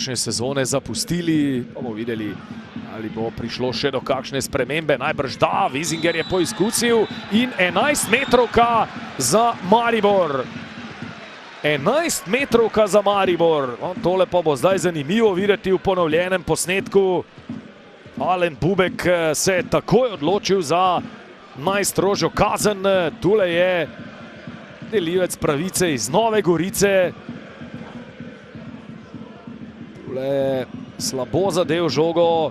Sezone zapustili, bomo videli, ali bo prišlo še do kakšne spremembe. Najbrž da, Wiesinger je poizkusil in 11 metrovka za Maribor. 11 metrovka za Maribor. Tole pa bo zdaj zanimivo videti v ponovljenem posnetku. Alen Bubek se je takoj odločil za najstrožjo kazen. Tule je delivec pravice iz Nove Gorice. Tule je slabo zadev žogo.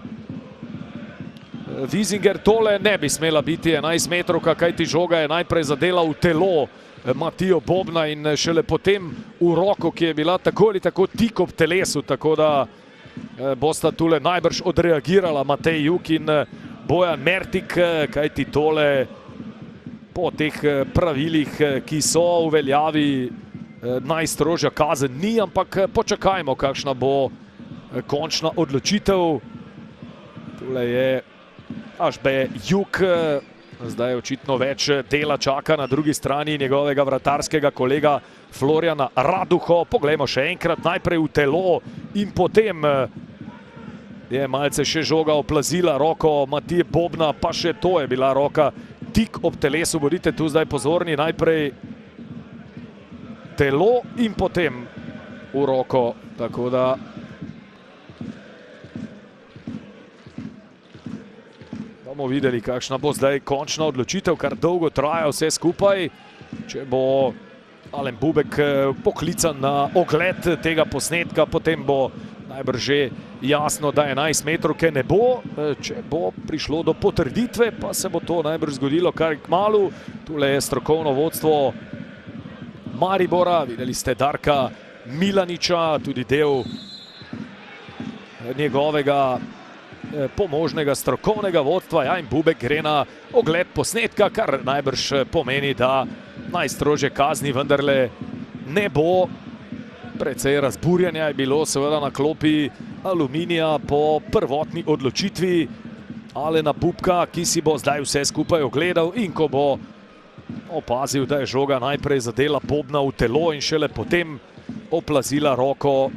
Wiesinger, tole ne bi smela biti 11 metrovka, kajti žoga je najprej zadela v telo Matijo Bobna in šele potem v roko, ki je bila tako ali tako tik ob telesu, tako da bosta tule najbrž odreagirala Matej Jug in Bojan Mertik, kajti tole po teh pravilih, ki so v veljavi, najstrožja kazen ni, ampak počakajmo, kakšna bo končna odločitev. Tule je Ašbe Jug, zdaj očitno več dela čaka na drugi strani njegovega vratarskega kolega Florjana Raduho. Poglejmo še enkrat, najprej v telo in potem je malce še žoga oplazila roko Matije Bobna, pa še to je bila roka tik ob telesu. Bodite tu zdaj pozorni, najprej telo in potem v roko, tako da bomo videli, kakšna bo zdaj končna odločitev, kar dolgo traja vse skupaj. Če bo Alen Bubek poklican na ogled tega posnetka, potem bo najbrž že jasno, da 11 metrovke ne bo. Če bo prišlo do potrditve, pa se bo to najbrž zgodilo kar kmalu. Tule je strokovno vodstvo Maribora, videli ste Darka Milaniča, tudi del njegovega pomožnega strokovnega vodstva. Ja, in Bubek gre na ogled posnetka, kar najbrž pomeni, da najstrožje kazni vendarle ne bo. Precej razburjanja je bilo seveda na klopi Aluminija po prvotni odločitvi Alena Bubka, ki si bo zdaj vse skupaj ogledal in ko bo opazil, da je žoga najprej zadela Bobna v telo in šele potem oplazila roko,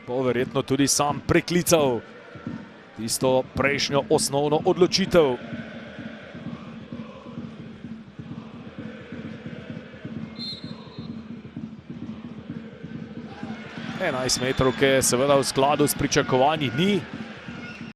bo verjetno tudi sam preklical tisto prejšnjo osnovno odločitev. Enajst metrovke seveda v skladu s pričakovanji ni.